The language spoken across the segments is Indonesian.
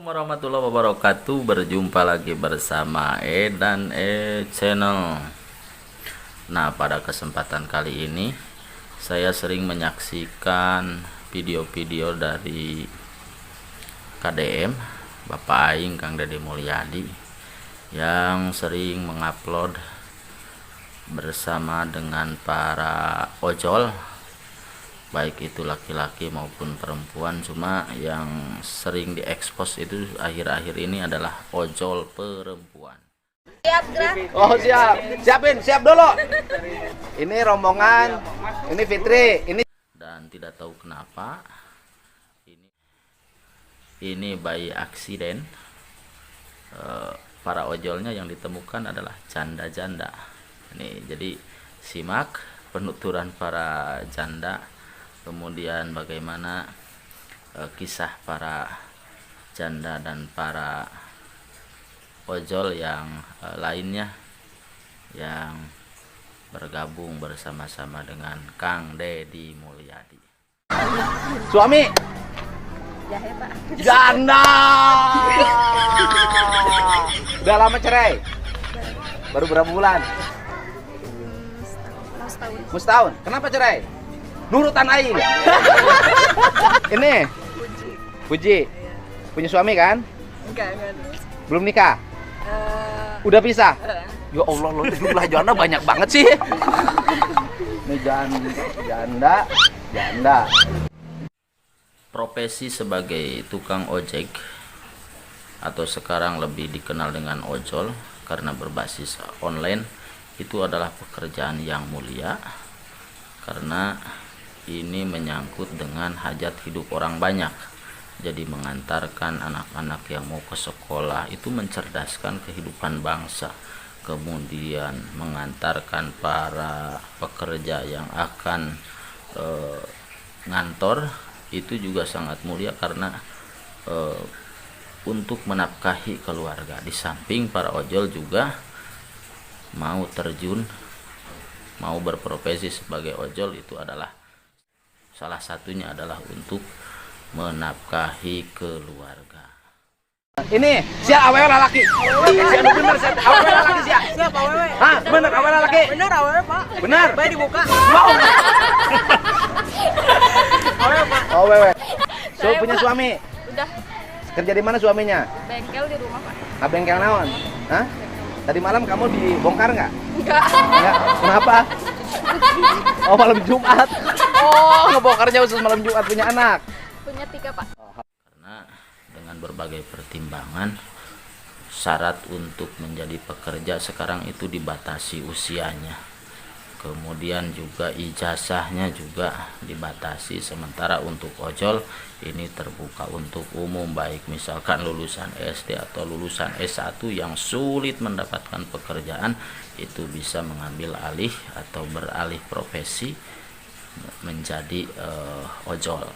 Assalamualaikum warahmatullahi wabarakatuh. Berjumpa lagi bersama dan Channel. Nah, pada kesempatan kali ini saya sering menyaksikan video-video dari KDM Bapak Aing Kang Deddy Mulyadi yang sering mengupload bersama dengan para ojol, baik itu laki-laki maupun perempuan. Cuma yang sering diekspos itu akhir-akhir ini adalah ojol perempuan. Siap, gerak. Oh siap, siap dulu. Ini rombongan, ini Fitri, ini. Dan tidak tahu kenapa ini by aksiden para ojolnya yang ditemukan adalah janda-janda. Ini jadi simak penuturan para janda, kemudian bagaimana kisah para janda dan para ojol yang lainnya yang bergabung bersama-sama dengan Kang Deddy Mulyadi. Suami, Jahe, Pak. janda. Udah lama cerai? Baru berapa bulan? Setahun. Kenapa cerai? Nurutan aing. Ini Puji. Punya suami kan? Enggak. Belum nikah? Udah pisah? Ya Allah, lo jumlah janda banyak banget sih. Ini janda. Profesi sebagai tukang ojek atau sekarang lebih dikenal dengan ojol karena berbasis online itu adalah pekerjaan yang mulia karena ini menyangkut dengan hajat hidup orang banyak. Jadi mengantarkan anak-anak yang mau ke sekolah itu mencerdaskan kehidupan bangsa. Kemudian mengantarkan para pekerja yang akan ngantor itu juga sangat mulia karena untuk menafkahi keluarga. Di samping para ojol juga mau terjun, mau berprofesi sebagai ojol itu adalah salah satunya adalah untuk menafkahi keluarga. Ini siapa awewe lalaki? Siapa bener siapa awewe lalaki siapa? Siap, awewe. Hah, bener awewe lalaki? Bener, awewe, Pak. Bener. Baik dibuka. Wow. Awewe, Pak. Oh wewe. So Saya, punya Pak. suami? Udah Kerja di mana suaminya? bengkel di rumah, Pak. Bengkel naon? Hah? Tadi malam kamu dibongkar nggak? Enggak. Enggak. Kenapa? Oh malam Jumat. Oh ngebongkarnya khusus malam Jumat, punya anak. Punya 3, Pak. Karena dengan berbagai pertimbangan syarat untuk menjadi pekerja sekarang itu dibatasi usianya, kemudian juga ijazahnya juga dibatasi. Sementara untuk ojol ini terbuka untuk umum, baik misalkan lulusan SD atau lulusan S1 yang sulit mendapatkan pekerjaan itu bisa mengambil alih atau beralih profesi menjadi ojol.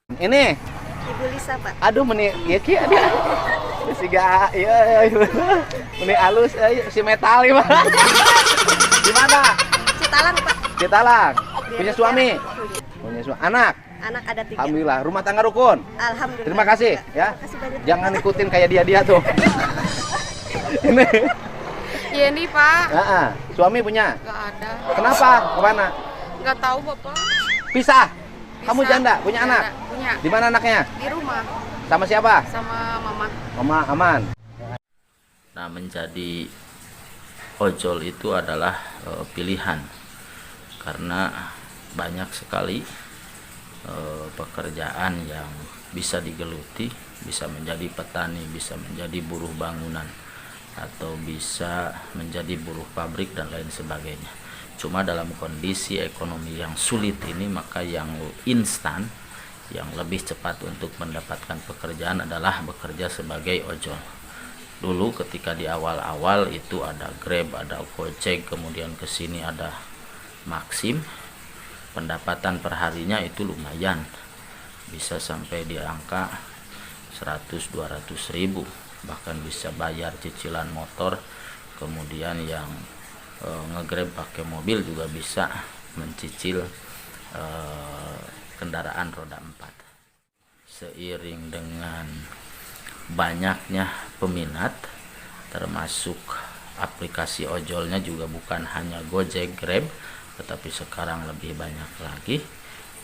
Ini, Ibu Lisa, Pak. aduh meni, ya ki ada. Siga, iya, meni halus, si metal ya. Gimana? Citalang, Pak. Citalang. Punya suami? Punya suami. Anak? Anak ada 3. Alhamdulillah. Rumah tangga rukun. Alhamdulillah. Terima kasih ya. Terima kasih banyak. Jangan ikutin kayak dia tuh. Ini. Yeni, Pak. Suami punya? Gak ada. Kenapa? Kemana? Gak tahu, Bapak. Pisah. Kamu Bisa. janda? Punya Janda. anak? Punya. Di mana anaknya? Di rumah Sama siapa? sama mama. Mama aman. Nah, menjadi ojol itu adalah pilihan karena banyak sekali pekerjaan yang bisa digeluti, bisa menjadi petani, bisa menjadi buruh bangunan, atau bisa menjadi buruh pabrik dan lain sebagainya. Cuma dalam kondisi ekonomi yang sulit ini, maka yang instan, yang lebih cepat untuk mendapatkan pekerjaan adalah bekerja sebagai ojol. Dulu ketika di awal-awal itu ada Grab, ada Gojek, kemudian ke sini ada Maxim. Pendapatan perharinya itu lumayan, bisa sampai di angka 100-200 ribu, bahkan bisa bayar cicilan motor. Kemudian yang nge-Grab pakai mobil juga bisa mencicil kendaraan roda 4. seiring dengan banyaknya peminat, termasuk aplikasi ojolnya juga bukan hanya Gojek, Grab, tetapi sekarang lebih banyak lagi.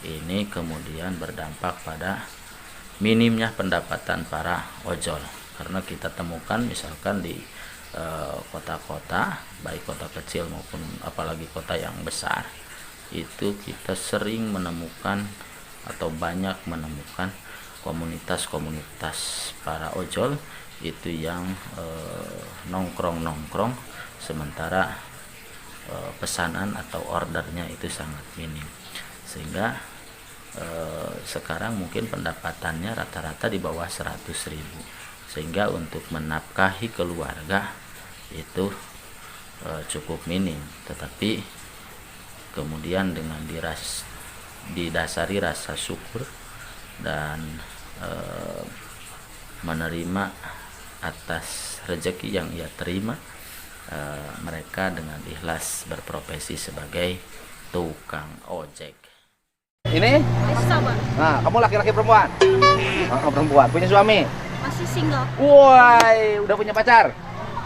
Ini kemudian berdampak pada minimnya pendapatan para ojol, karena kita temukan misalkan di kota-kota, baik kota kecil maupun apalagi kota yang besar, itu kita sering menemukan atau banyak menemukan komunitas-komunitas para ojol itu yang nongkrong-nongkrong, sementara pesanan atau ordernya itu sangat minim, sehingga sekarang mungkin pendapatannya rata-rata di bawah 100.000, sehingga untuk menafkahi keluarga itu cukup minim. Tetapi kemudian dengan didasari rasa syukur dan menerima atas rezeki yang ia terima, mereka dengan ikhlas berprofesi sebagai tukang ojek. Ini? Bisa, Pak. Nah, kamu laki-laki perempuan? Oh, perempuan. Punya suami? Masih single. Woi, udah punya pacar?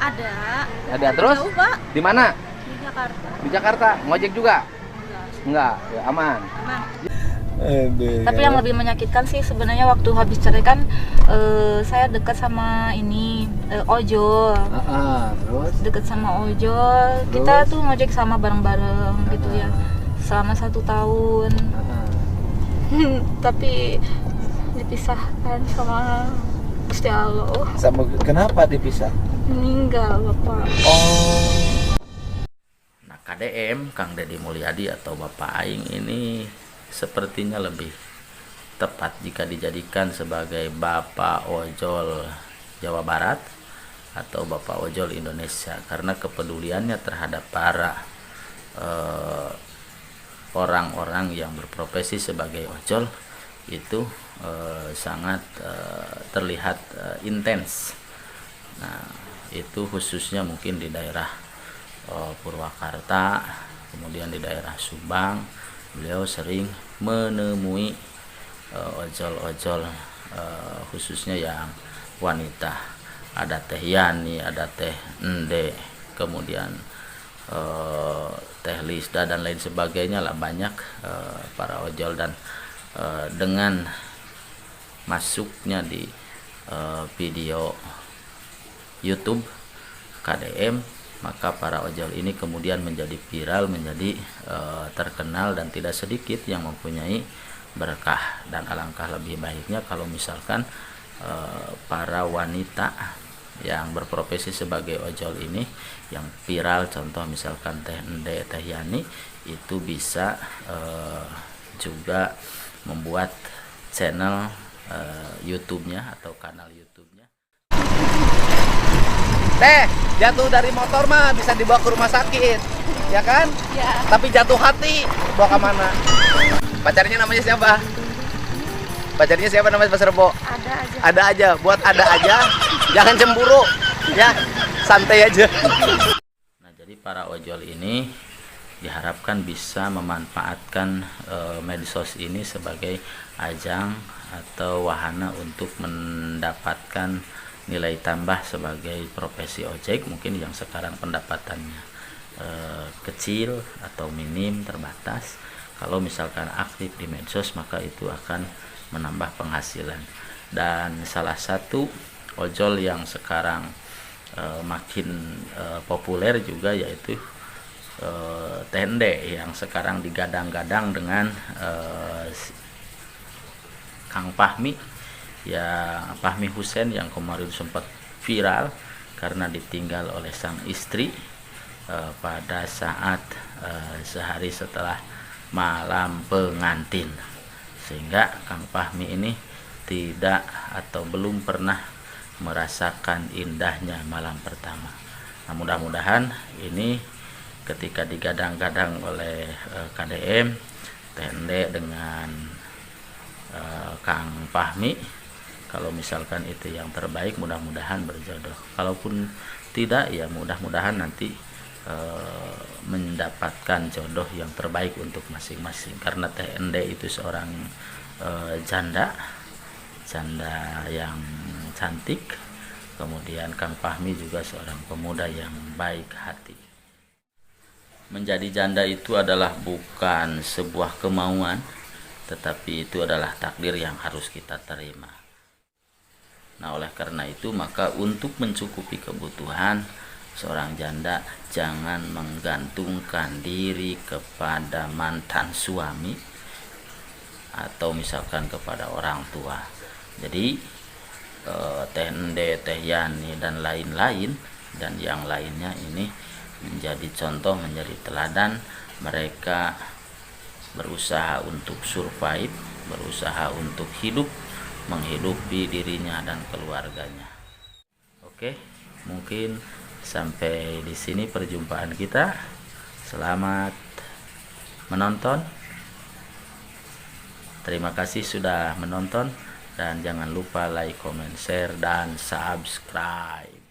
Ada. Ada, terus? Jauh, Pak. Di mana? Di Jakarta. Di Jakarta. Ngojek juga? Enggak. Enggak, ya aman. Aman. Tapi yang lebih menyakitkan sih sebenarnya waktu habis cerai kan saya dekat sama ini ojol. Terus? Dekat sama ojol. Kita tuh ngojek sama bareng-bareng gitu ya. Selama 1 tahun. Tapi dipisahkan sama Gusti Allah. Kenapa dipisah? Meninggal Bapak. Nah, KDM Kang Deddy Mulyadi atau Bapak Aing ini sepertinya lebih tepat jika dijadikan sebagai Bapak Ojol Jawa Barat atau Bapak Ojol Indonesia, karena kepeduliannya terhadap para orang-orang yang berprofesi sebagai ojol itu sangat terlihat intens. Nah, itu khususnya mungkin di daerah Purwakarta, kemudian di daerah Subang, beliau sering menemui ojol-ojol khususnya yang wanita. Ada Teh Yani, ada Teh Ende, kemudian Teh Lisda dan lain sebagainya lah, banyak para ojol. Dan dengan masuknya di video YouTube KDM, maka para ojol ini kemudian menjadi viral, menjadi terkenal, dan tidak sedikit yang mempunyai berkah. Dan alangkah lebih baiknya kalau misalkan para wanita yang berprofesi sebagai ojol ini yang viral, contoh misalkan Teh Ende, Teh Yani, itu bisa juga membuat channel YouTube-nya atau kanal YouTube-nya. Teh, jatuh dari motor mah bisa dibawa ke rumah sakit, ya kan? Ya. Tapi jatuh hati, bawa ke mana? Pacarnya namanya siapa? Pacarnya siapa namanya, Mas Rebo? Ada aja. Ada aja, buat ada aja. Jangan cemburu, ya. Santai aja. Nah, jadi para ojol ini diharapkan bisa memanfaatkan medsos ini sebagai ajang atau wahana untuk mendapatkan nilai tambah sebagai profesi ojek, mungkin yang sekarang pendapatannya kecil atau minim, terbatas. Kalau misalkan aktif di medsos, maka itu akan menambah penghasilan. Dan salah satu ojol yang sekarang makin populer juga yaitu Tende, yang sekarang digadang-gadang dengan Kang Fahmi, ya Fahmi Husein, yang kemarin sempat viral karena ditinggal oleh sang istri pada saat sehari setelah malam pengantin, sehingga Kang Fahmi ini tidak atau belum pernah merasakan indahnya malam pertama. Nah, mudah-mudahan ini ketika digadang-gadang oleh KDM, Tende dengan Kang Fahmi, kalau misalkan itu yang terbaik, mudah-mudahan berjodoh. Kalaupun tidak, ya mudah-mudahan nanti mendapatkan jodoh yang terbaik untuk masing-masing, karena Tende itu seorang janda janda yang cantik. Kemudian Kang Fahmi juga seorang pemuda yang baik hati. Menjadi janda itu adalah bukan sebuah kemauan, tetapi itu adalah takdir yang harus kita terima. Nah, oleh karena itu maka untuk mencukupi kebutuhan seorang janda, jangan menggantungkan diri kepada mantan suami atau misalkan kepada orang tua. Jadi Teh Ende, Teh Yani dan lain-lain dan yang lainnya ini menjadi contoh, menjadi teladan. Mereka berusaha untuk survive, berusaha untuk hidup, menghidupi dirinya dan keluarganya. Oke, mungkin sampai di sini perjumpaan kita. Selamat menonton. Terima kasih sudah menonton. Dan jangan lupa like, comment, share, dan subscribe.